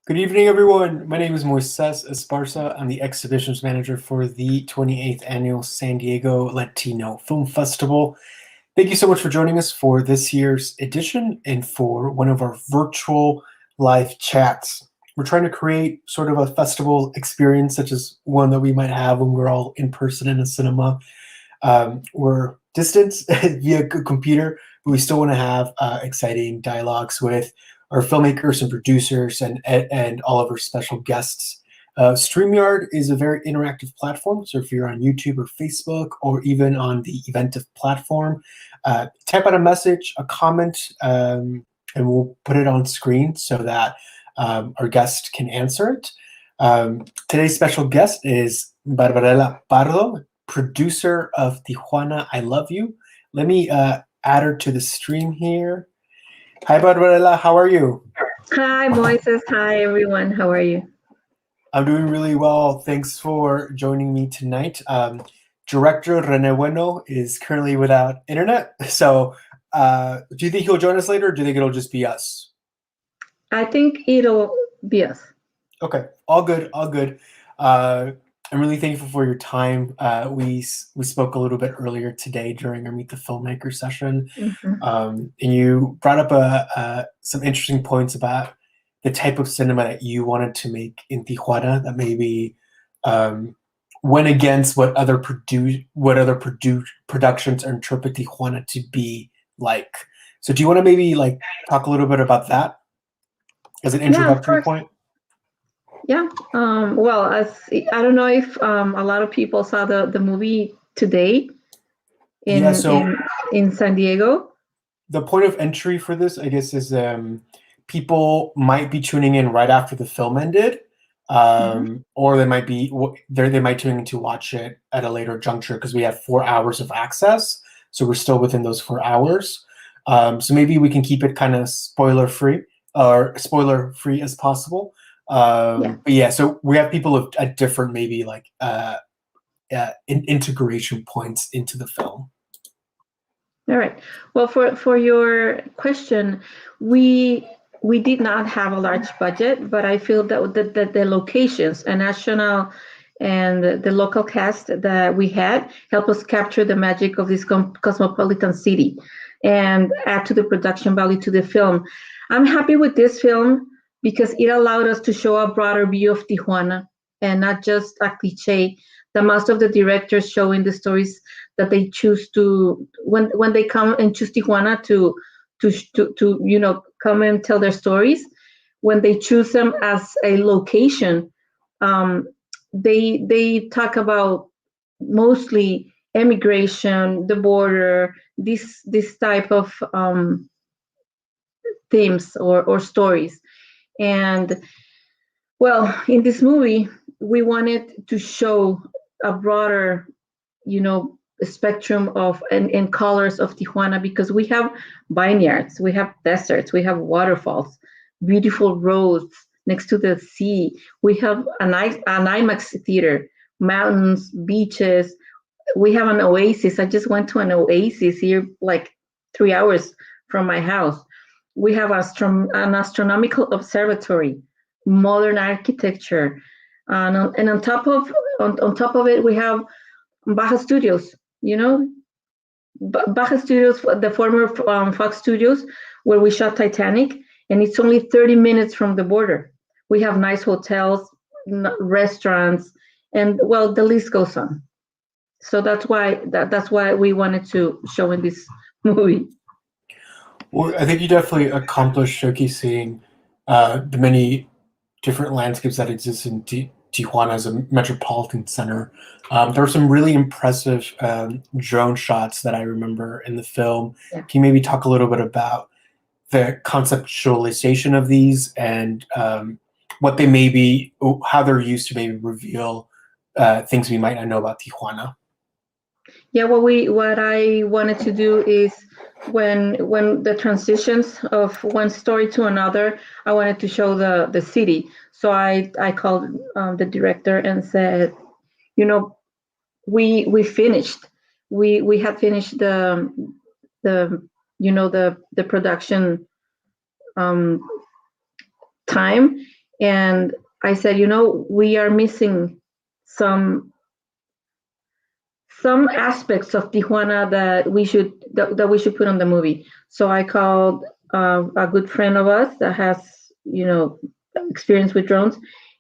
Good evening, everyone. My name is Moises Esparza. I'm the exhibitions manager for the 28th Annual San Diego Latino Film Festival. Thank you so much for joining us for this year's edition and for one of our virtual live chats. We're trying to create sort of a festival experience, such as one that we might have when we're all in person in a cinema. We're distanced via computer, but we still want to have exciting dialogues with our filmmakers and producers and all of our special guests. StreamYard is a very interactive platform. So if you're on YouTube or Facebook or even on the Eventive platform, type out a message, a comment, and we'll put it on screen so that our guest can answer it. Today's special guest is Barbarella Pardo, producer of Tijuana, I Love You. Let me add her to the stream here. Hi, Barbarella. How are you? Hi, Moises. Hi, everyone. How are you? I'm doing really well. Thanks for joining me tonight. Director Rene Bueno is currently without internet. So do you think he'll join us later, or do you think it'll just be us? I think it'll be us. Okay. All good. All good. I'm really thankful for your time. We spoke a little bit earlier today during our Meet the Filmmaker session, and you brought up some interesting points about the type of cinema that you wanted to make in Tijuana that maybe went against what other productions interpret Tijuana to be like. So, do you want to maybe talk a little bit about that as an introductory point? Yeah. Well, I don't know if a lot of people saw the movie today in San Diego. The point of entry for this, I guess, is people might be tuning in right after the film ended, or they might tune in to watch it at a later juncture because we have 4 hours of access, so we're still within those 4 hours. So maybe we can keep it kind of spoiler free as possible. But yeah, so we have people at different maybe integration points into the film. All right. Well, for your question, we did not have a large budget, but I feel that the locations and national and the local cast that we had help us capture the magic of this cosmopolitan city and add to the production value to the film. I'm happy with this film because it allowed us to show a broader view of Tijuana and not just a cliche that most of the directors show in the stories that they choose to when they come and choose Tijuana to come and tell their stories. When they choose them as a location, they talk about mostly immigration, the border, this type of themes or stories. And well, in this movie, we wanted to show a broader, spectrum of and colors of Tijuana because we have vineyards, we have deserts, we have waterfalls, beautiful roads next to the sea. We have an IMAX theater, mountains, beaches. We have an oasis. I just went to an oasis here, like 3 hours from my house. We have an astronomical observatory, modern architecture, and on top of it, we have Baja Studios. Baja Studios, the former Fox Studios, where we shot Titanic, and it's only 30 minutes from the border. We have nice hotels, restaurants, and well, the list goes on. So that's why we wanted to show in this movie. Well, I think you definitely accomplished showcasing the many different landscapes that exist in Tijuana as a metropolitan center. There were some really impressive drone shots that I remember in the film. Yeah. Can you maybe talk a little bit about the conceptualization of these and what they may be, how they're used to maybe reveal things we might not know about Tijuana? Yeah, what I wanted to do is when the transitions of one story to another, I wanted to show the city. So I called the director and said, we finished. We had finished the production time, And I said, we are missing some aspects of Tijuana that we should put on the movie. So I called a good friend of us that has experience with drones,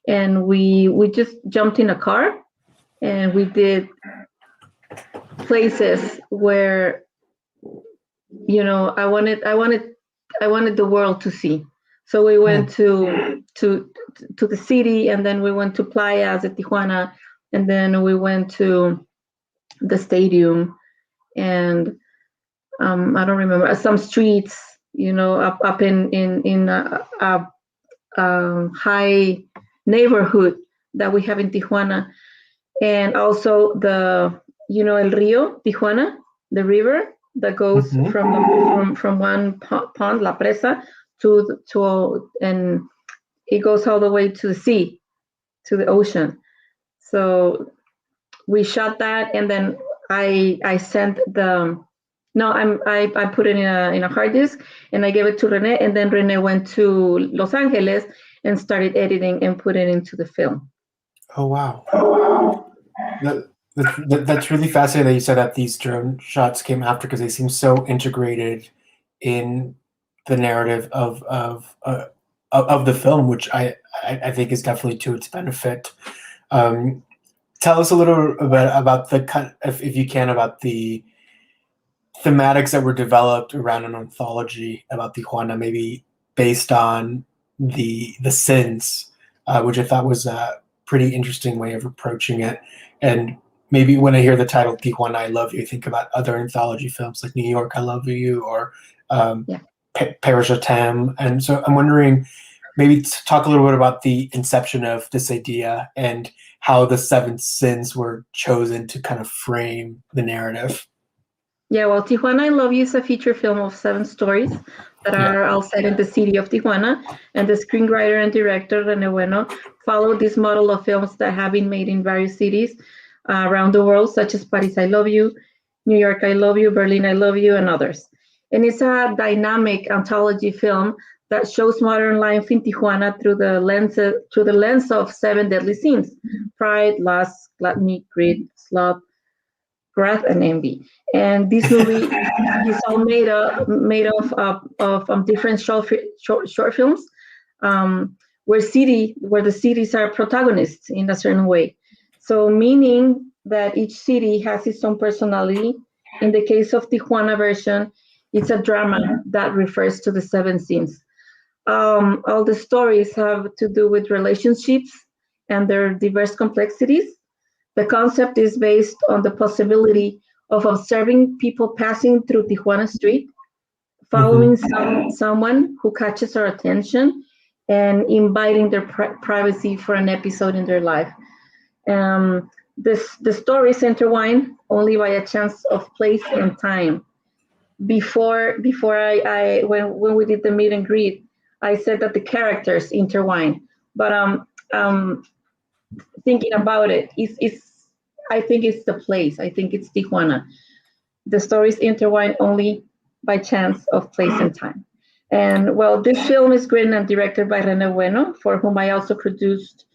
and we just jumped in a car and we did places where I wanted the world to see. So we went to the city, and then we went to playas at Tijuana, and then we went to the stadium, and I don't remember some streets, up in a high neighborhood that we have in Tijuana, and also El Rio Tijuana, the river that goes from one pond, La Presa, and it goes all the way to the sea, to the ocean. So we shot that, and then I sent I put it in a hard disk, and I gave it to Rene, and then Rene went to Los Angeles and started editing and put it into the film. Oh, wow. That's really fascinating that you said that these drone shots came after, because they seem so integrated in the narrative of the film, which I think is definitely to its benefit. Tell us a little bit about if you can, about the thematics that were developed around an anthology about Tijuana, maybe based on the sins, which I thought was a pretty interesting way of approaching it. And maybe when I hear the title Tijuana, I Love You, I think about other anthology films like New York, I Love You, or Paris, Je T'aime. And so I'm wondering, maybe talk a little bit about the inception of this idea and how the seven sins were chosen to kind of frame the narrative. Yeah, well, Tijuana, I Love You is a feature film of 7 stories that are all set in the city of Tijuana. And the screenwriter and director, Rene Bueno, followed this model of films that have been made in various cities around the world, such as Paris, I Love You, New York, I Love You, Berlin, I Love You, and others. And it's a dynamic anthology film that shows modern life in Tijuana through the lens of 7 deadly sins: pride, lust, gluttony, greed, sloth, wrath, and envy. And this movie is all made of different short films, where the cities are protagonists in a certain way. So meaning that each city has its own personality. In the case of Tijuana version, it's a drama that refers to the 7 sins. All the stories have to do with relationships and their diverse complexities. The concept is based on the possibility of observing people passing through Tijuana street, following someone who catches our attention, and inviting their privacy for an episode in their life. The stories intertwine only by a chance of place and time. Before when we did the meet and greet, I said that the characters intertwine, but thinking about it, I think it's the place. I think it's Tijuana. The stories intertwine only by chance of place and time. And well, this film is written and directed by Rene Bueno, for whom I also produced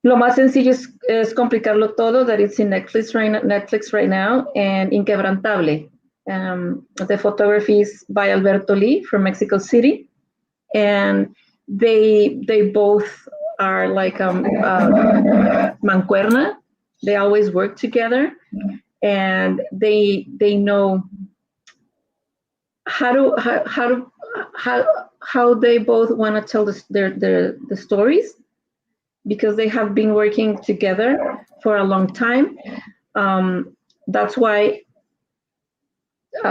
Lo Más Sencillo es Complicarlo Todo, that it's in Netflix right now, and Inquebrantable. The photography is by Alberto Lee from Mexico City, and they both are like mancuerna. They always work together, and they know how they both want to tell the stories, because they have been working together for a long time. That's why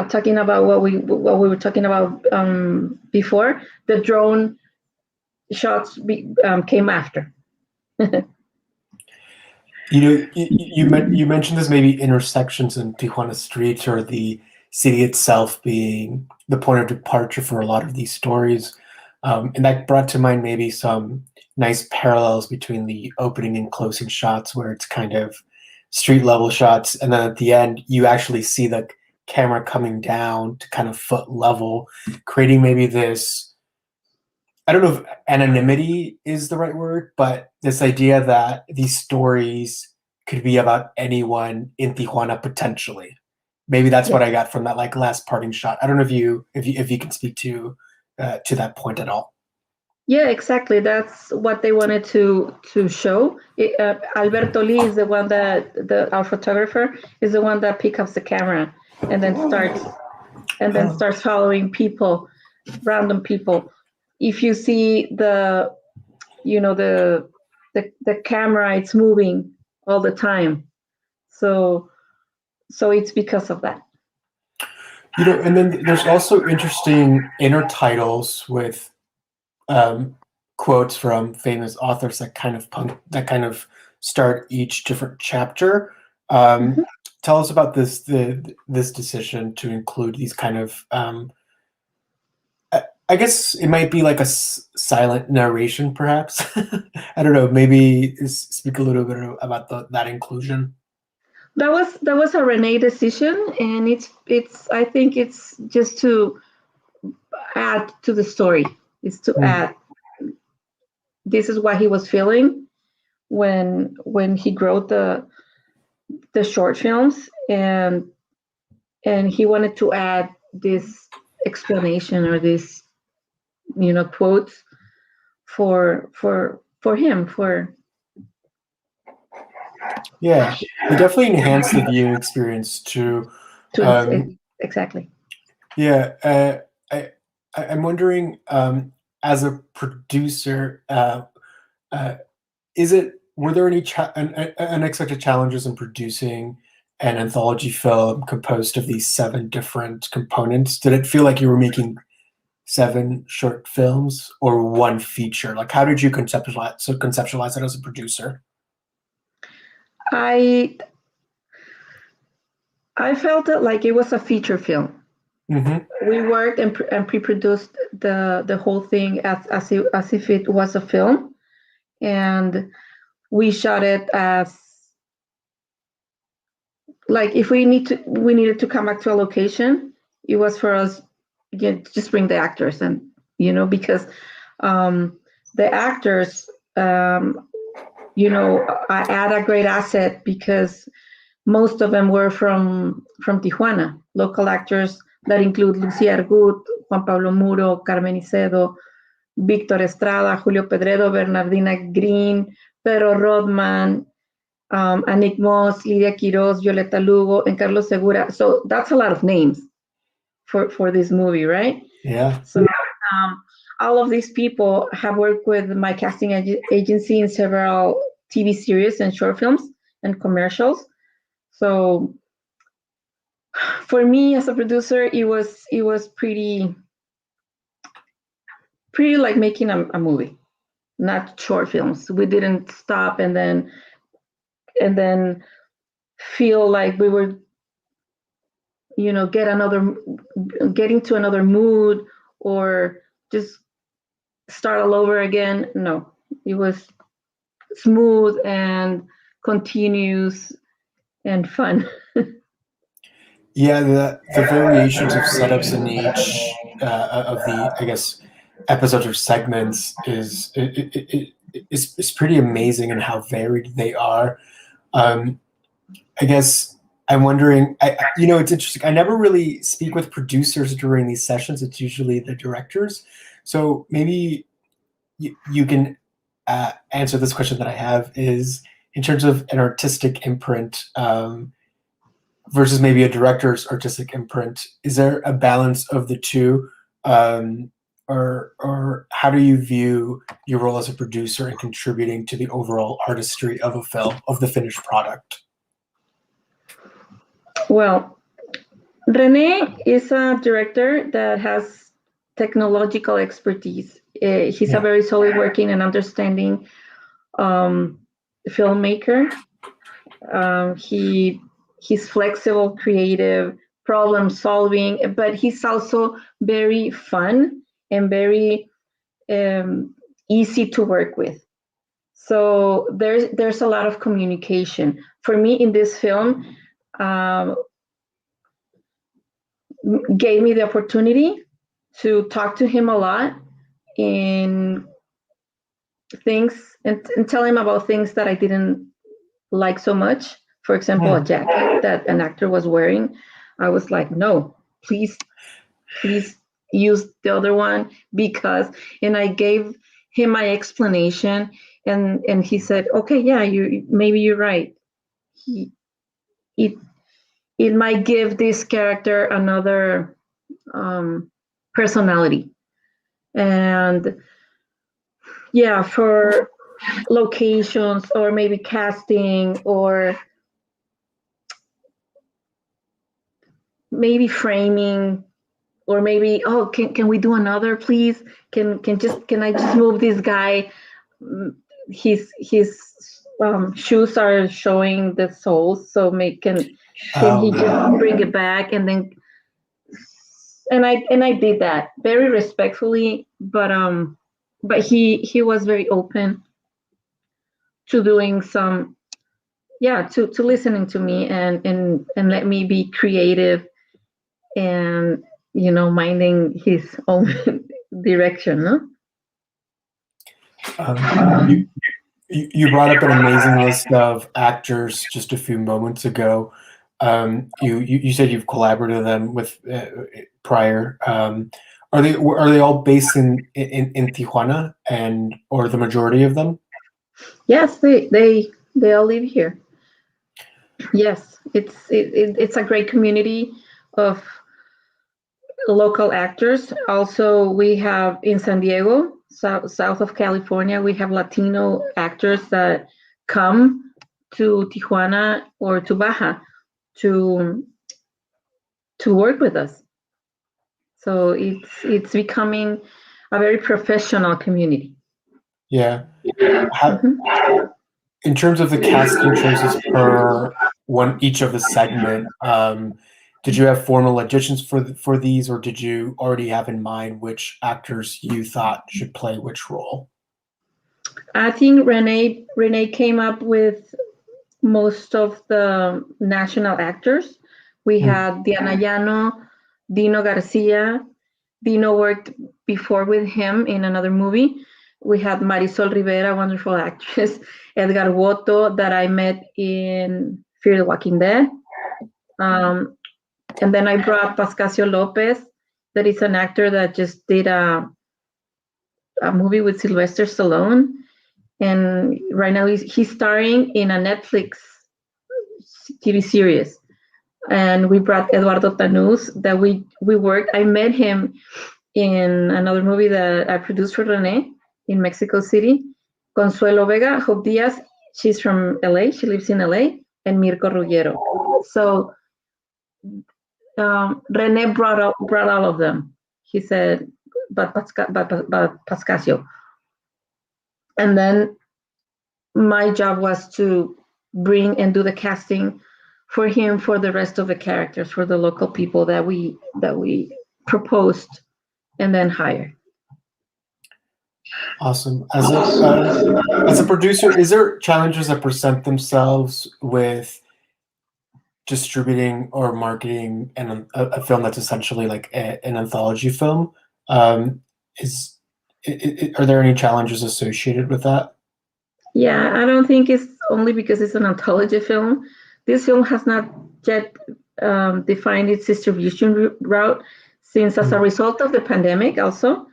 talking about what we were talking about before, the drone shots came after. You mentioned this, maybe intersections in Tijuana streets, or the city itself being the point of departure for a lot of these stories, and that brought to mind maybe some nice parallels between the opening and closing shots, where it's kind of street level shots, and then at the end you actually see the camera coming down to kind of foot level, creating maybe this I don't know if anonymity is the right word, but this idea that these stories could be about anyone in Tijuana potentially. Maybe that's what Yes. I got from that like last parting shot. I don't know if you can speak to that point at all. Yeah, exactly. That's what they wanted to show. Alberto Lee is the one that our photographer is the one that picks up the camera and then starts following people, random people. If you see the camera, it's moving all the time. So it's because of that. And then there's also interesting inner titles with quotes from famous authors that kind of start each different chapter. Mhm. Tell us about this decision to include these kind of I guess it might be like a silent narration, perhaps. I don't know. Maybe speak a little bit about that inclusion. That was a Rene decision, and it's I think it's just to add to the story. It's to Mm. add. This is what he was feeling when he wrote the short films, and he wanted to add this explanation or this quotes for him for Yeah, it definitely enhanced the viewing experience too. Um, exactly. yeah, I'm wondering, as a producer, uh, were there any unexpected challenges in producing an anthology film composed of these 7 different components? Did it feel like you were making 7 short films or one feature? Like, how did you conceptualize it as a producer? I I felt it like it was a feature film. Hmm. We worked and pre-produced the whole thing as if it was a film, and we shot it as like if we needed to come back to a location. It was for us, again, just bring the actors, and because um, the actors, I add a great asset because most of them were from Tijuana, local actors that include Lucía Argut, Juan Pablo Muro, Carmen Icedo, Víctor Estrada, Julio Pedredo, Bernardina Green, Pedro Rodman, Anik Moss, Lidia Quiroz, Violeta Lugo, and Carlos Segura. So that's a lot of names for this movie, right? Yeah. So all of these people have worked with my casting agency in several TV series and short films and commercials. So for me as a producer, it was pretty like making a movie, not short films. We didn't stop and then feel like we were getting to another mood or just start all over again. No, it was smooth and continuous and fun. Yeah, the variations of setups in each of the, I guess, episodes or segments is pretty amazing in how varied they are. Um, I guess I'm wondering, it's interesting. I never really speak with producers during these sessions. It's usually the directors. So maybe you can answer this question that I have is in terms of an artistic imprint. Versus maybe a director's artistic imprint, is there a balance of the two, or how do you view your role as a producer in contributing to the overall artistry of a film, of the finished product? Well, Rene is a director that has technological expertise. He's a Yeah. very solid working and understanding um, filmmaker. He's flexible, creative, problem solving, but he's also very fun and very um, easy to work with. So there's a lot of communication. For me in this film, um, gave me the opportunity to talk to him a lot in things and tell him about things that I didn't like so much. For example, a jacket that an actor was wearing. I was like, no, please use the other one because, and I gave him my explanation, and he said, okay, yeah, maybe you're right. It it might give this character another personality, and yeah, for locations or maybe casting or maybe framing or maybe, oh, can we do another, please? Can I just move this guy? His shoes are showing the soles, so can he just bring it back? And then I did that very respectfully, but he was very open to doing some, yeah, to listening to me and let me be creative and minding his own direction, no? You brought up an amazing list of actors just a few moments ago. You said you've collaborated them with prior. Are they all based in Tijuana or the majority of them? Yes, they all live here. Yes, it's a great community of local actors. Also, we have in San Diego, south of California, we have Latino actors that come to Tijuana or to Baja to work with us. So it's becoming a very professional community. Yeah. In terms of the casting choices per each of the segment, did you have formal auditions for these, or did you already have in mind which actors you thought should play which role? I think Rene came up with most of the national actors. We had Diana Llano, Dino Garcia. Dino worked before with him in another movie. We had Marisol Rivera, wonderful actress. Edgar Woto, that I met in Fear the Walking Dead. And then I brought Pascasio Lopez, that is an actor that just did a movie with Sylvester Stallone. And right now he's starring in a Netflix TV series. And we brought Eduardo Tanús, that we worked. I met him in another movie that I produced for Rene in Mexico City. Consuelo Vega, Hope Diaz, she's from LA, she lives in LA, and Mirko Ruggiero. So Rene brought all of them. He said, but Pascasio. And then my job was to bring and do the casting for him for the rest of the characters, for the local people that we proposed and then hired. Awesome. As a producer, is there challenges that present themselves with distributing or marketing a film that's essentially like an anthology film? Are there any challenges associated with that? Yeah, I don't think it's only because it's an anthology film. This film has not yet defined its distribution route, since as a result of the pandemic also,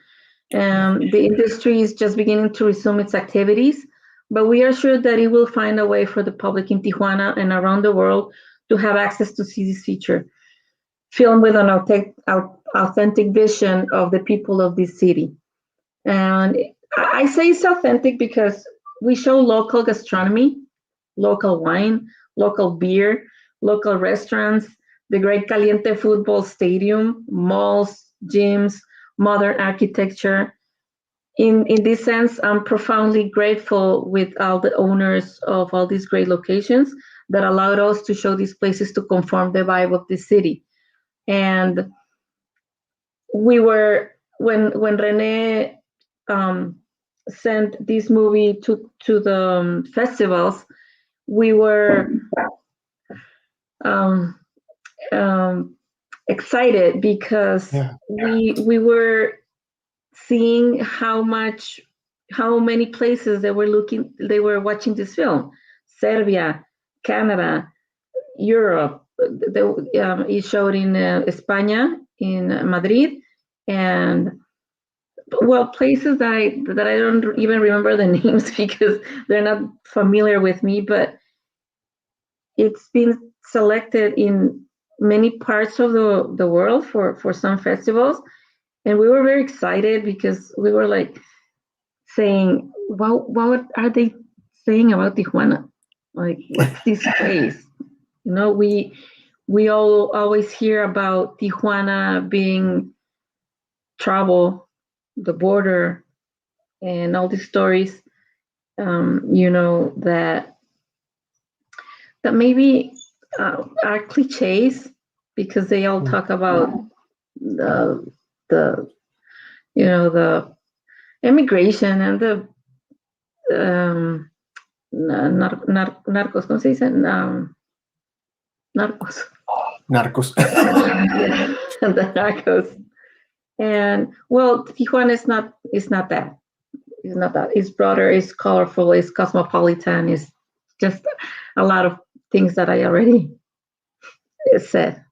the industry is just beginning to resume its activities, but we are sure that it will find a way for the public in Tijuana and around the world to have access to see this feature film with an authentic vision of the people of this city. And I say it's authentic because we show local gastronomy, local wine, local beer, local restaurants, the great Caliente football stadium, malls, gyms, modern architecture. In this sense, I'm profoundly grateful with all the owners of all these great locations that allowed us to show these places to conform the vibe of the city. And we were, when Rene sent this movie to the festivals, we were excited because we were seeing how many places they were watching this film. Serbia, Canada, Europe. It showed in España, in Madrid, and well, places that I don't even remember the names because they're not familiar with me, but it's been selected in many parts of the world for some festivals. And we were very excited because we were like saying, "Wow, what are they saying about Tijuana? Like, what's this place?" You know, we all always hear about Tijuana being trouble, the border, and all these stories. You know that maybe are cliches because they all talk about the the immigration and the narcos, ¿cómo se dice? Narcos. Narcos. The narcos. And well, Tijuana is not that. It's not that. It's broader, it's colorful, it's cosmopolitan, it's just a lot of things that I already said.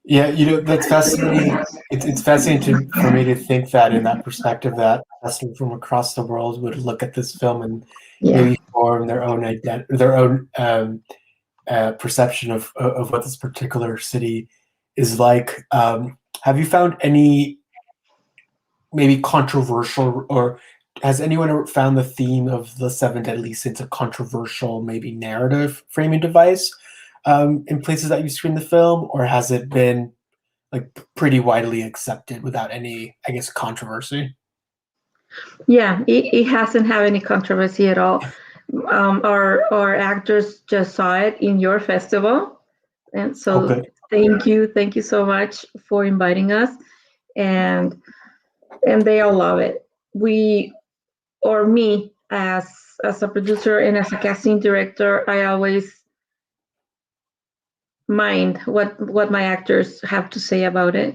Yeah, that's fascinating. It's fascinating for me to think that in that perspective, that people from across the world would look at this film and maybe form their own perception of what this particular city is like. Have you found any maybe controversial, or has anyone ever found the theme of the Seven Deadly Sins a controversial, maybe narrative framing device in places that you've screened the film, or has it been like pretty widely accepted without any, I guess, controversy? Yeah, it hasn't had any controversy at all. Our actors just saw it in your festival, and so thank you so much for inviting us, and they all love it. Me as a producer and as a casting director, I always mind what my actors have to say about it,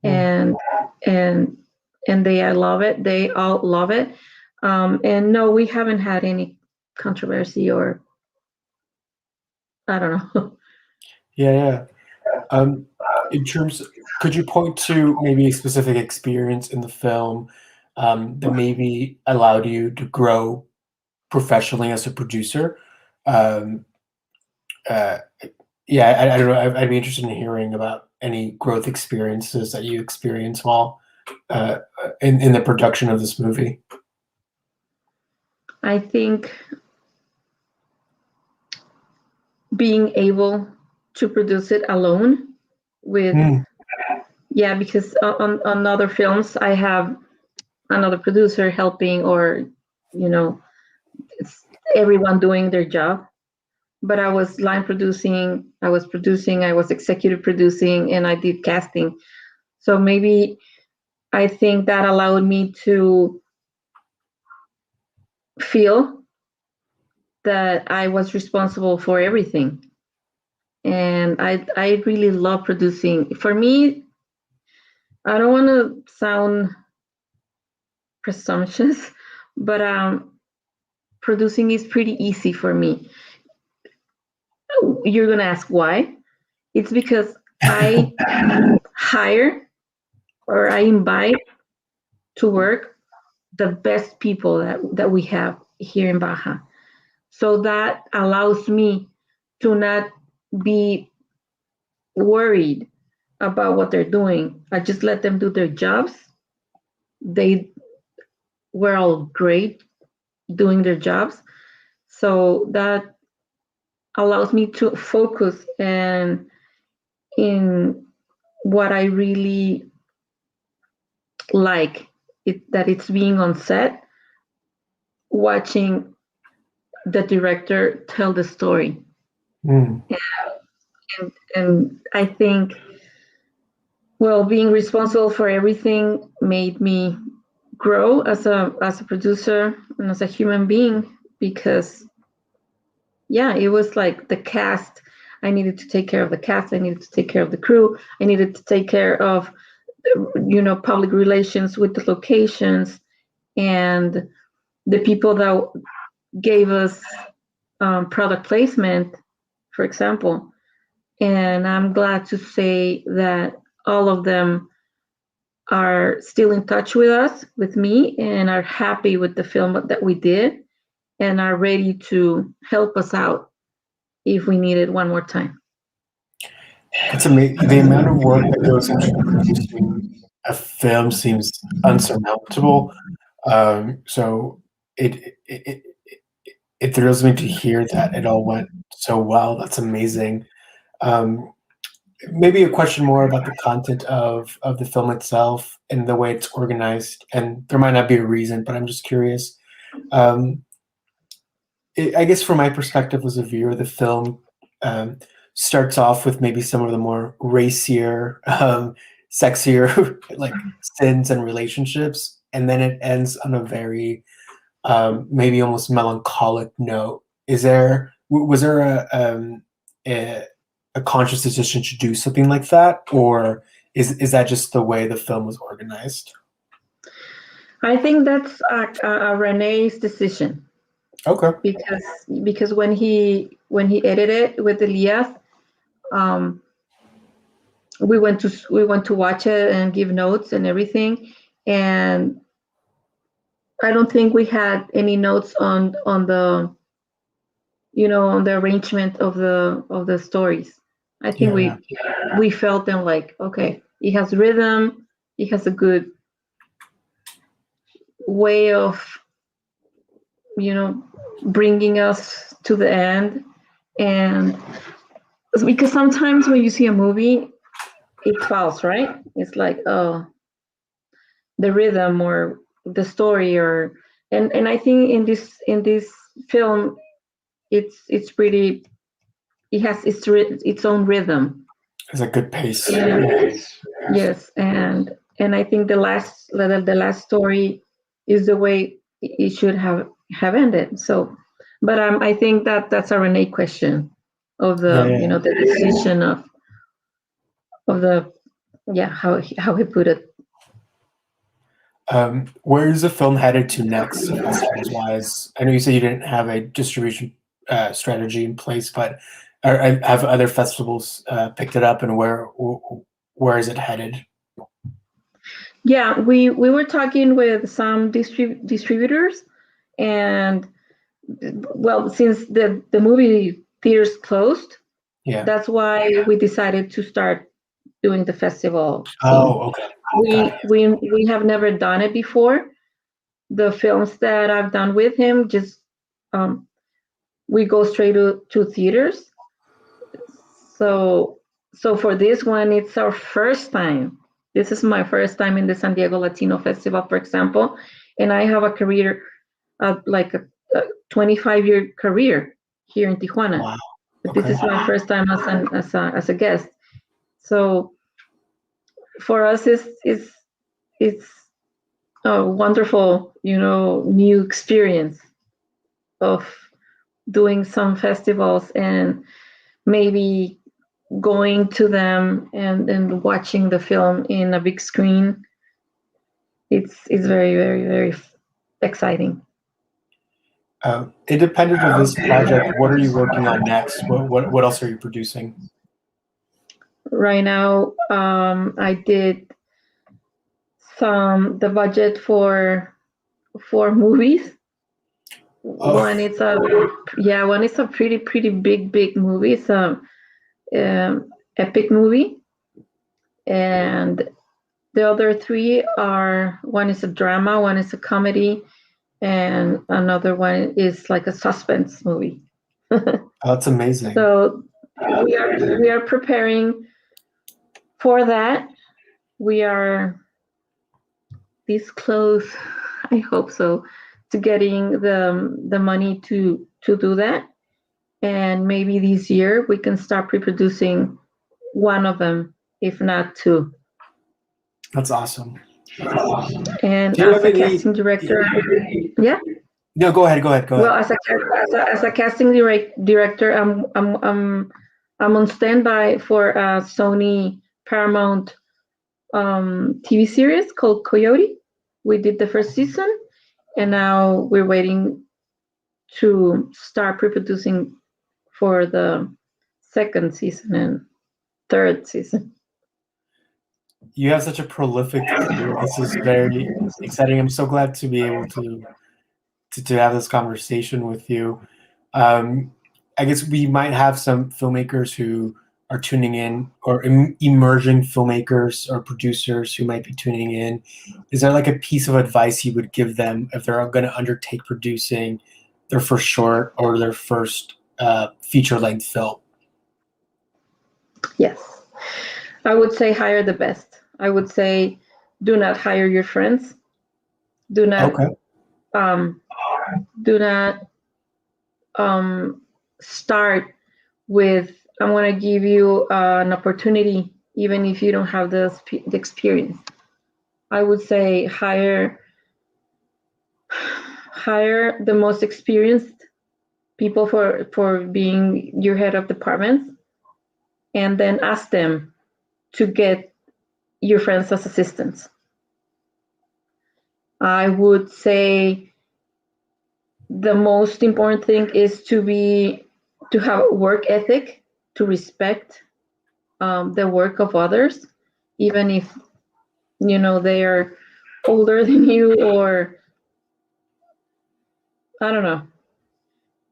and they I love it. They all love it, and no, we haven't had any controversy or I don't know. Yeah. In terms, could you point to maybe a specific experience in the film that maybe allowed you to grow professionally as a producer? I don't know. I'd be interested in hearing about any growth experiences that you experienced while in the production of this movie. I think being able to produce it alone with because on other films I have another producer helping, or it's everyone doing their job, but I was line producing, I was executive producing, and I did casting. So maybe I think that allowed me to feel that I was responsible for everything. And I really love producing. For me, I don't want to sound presumptuous, but producing is pretty easy for me. You're gonna ask why? It's because I hire or I invite to work the best people that we have here in Baja. So that allows me to not be worried about what they're doing. I just let them do their jobs. They were all great doing their jobs. So that allows me to focus and in what I really like, that it's being on set, watching the director tell the story. And I think, well, being responsible for everything made me grow as a producer and as a human being, because it was like the cast. I needed to take care of the cast. I needed to take care of the crew. I needed to take care of public relations with the locations and the people that gave us product placement, for example. And I'm glad to say that all of them are still in touch with us, with me, and are happy with the film that we did and are ready to help us out if we need it one more time. It's amazing. The amount of work that goes into producing a film seems unsurmountable. So it thrills me to hear that it all went so well. That's amazing. Um, Maybe a question more about the content of the film itself and the way it's organized. And there might not be a reason, but I'm just curious. Um, I guess from my perspective as a viewer, the film starts off with maybe some of the more racier, sexier like sins and relationships, and then it ends on a very maybe almost melancholic note. Was there a conscious decision to do something like that, or is that just the way the film was organized? I think that's a Rene's decision. Okay. Because when he edited with Elias, we went to watch it and give notes and everything, and I don't think we had any notes on the on the arrangement of the stories. I think we felt them like, okay, it has rhythm, it has a good way of bringing us to the end. And because sometimes when you see a movie, it falls, right? It's like, oh, the rhythm or the story, and I think in this film, it's pretty. It has its own rhythm. It's a good pace. Yes, and I think the last story is the way it should have ended. So, but I think that's a Rene question of the the decision of the how he put it. Where is the film headed to next, festivals-wise? I know you said you didn't have a distribution strategy in place, but have other festivals picked it up, and where is it headed? Yeah, we were talking with some distributors, and well, since the movie theaters closed, that's why we decided to start doing the festival scene. Oh, okay. We have never done it before. The films that I've done with him, just we go straight to theaters. So for this one, it's our first time. This is my first time in the San Diego Latino Festival, for example, and I have a career, like a 25-year career here in Tijuana. Wow. Okay. This is my first time as a guest. So for us, it's a wonderful, new experience of doing some festivals and maybe going to them and watching the film in a big screen. It's very, very, very exciting. Independent of this project, what are you working on next? What else are you producing? Right now, I did the budget for 4 movies. Oh. One is a pretty big movie. It's a epic movie, and the other 3 are, one is a drama, one is a comedy, and another one is like a suspense movie. That's amazing. So we are preparing for that. We are this close, I hope so, to getting the money to do that. And maybe this year we can start pre-producing one of them, if not 2. That's awesome. And as a casting director, yeah. No, go ahead. Well, as a casting director, I'm on standby for a Sony Paramount TV series called Coyote. We did the first season, and now we're waiting to start pre-producing for the second season and third season. You have such a prolific career. This is very exciting. I'm so glad to be able to have this conversation with you. I guess we might have some filmmakers who are tuning in, or emerging filmmakers or producers who might be tuning in. Is there like a piece of advice you would give them if they're going to undertake producing their first short or their first feature-length film? Yes. I would say hire the best. I would say do not hire your friends. Do not start with, I want to give you an opportunity, even if you don't have the experience. I would say hire the most experienced people for being your head of departments, and then ask them to get your friends as assistants. I would say the most important thing is to have a work ethic, to respect the work of others, even if they are older than you, or I don't know.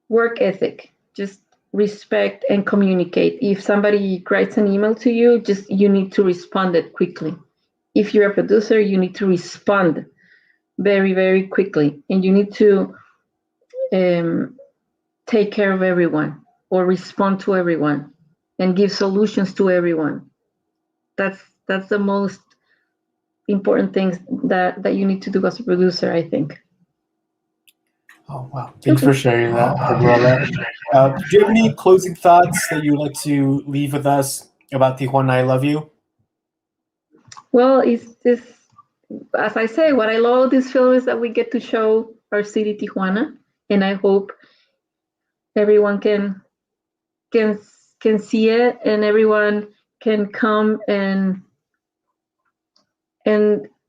Work ethic, just respect and communicate. If somebody writes an email to you, you need to respond it quickly. If you're a producer, you need to respond very, very quickly, and you need to take care of everyone, or respond to everyone, and give solutions to everyone. That's the most important things that you need to do as a producer, I think. Oh, wow. Thanks for sharing that, Barbarella. Do you have any closing thoughts that you'd like to leave with us about Tijuana, I Love You? Well, it's this, as I say, what I love this film is that we get to show our city, Tijuana, and I hope everyone can see it, and everyone can come and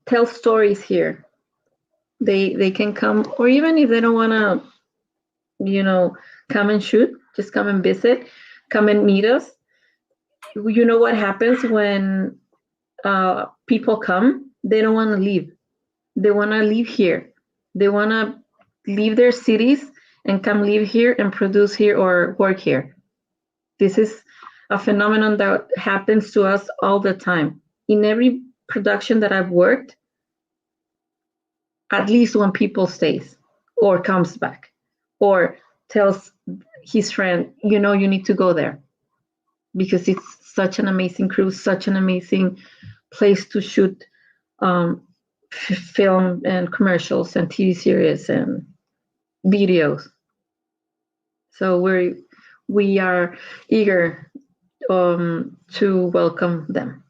tell stories here. They can come, or even if they don't want to, come and shoot, just come and visit, come and meet us. You know what happens when people come? They don't want to leave. They want to live here. They want to leave their cities and come live here and produce here or work here. This is a phenomenon that happens to us all the time. In every production that I've worked, at least one people stays or comes back or tells his friend, you need to go there, because it's such an amazing crew, such an amazing place to shoot film and commercials and TV series and videos. So we are eager to welcome them.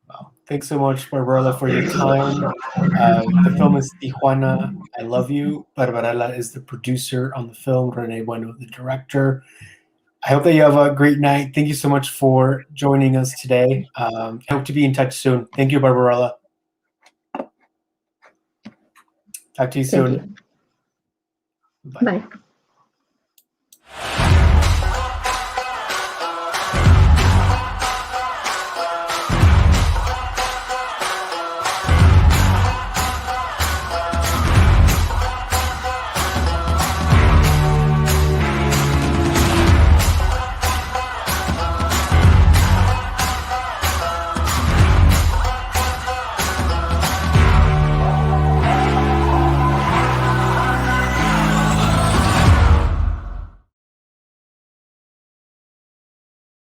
Wow. Thanks so much, Barbarella, for your time. The film is Tijuana, I Love You. Barbarella is the producer on the film, Rene Bueno, the director. I hope that you have a great night. Thank you so much for joining us today. I hope to be in touch soon. Thank you, Barbarella. Talk to you soon. Bye.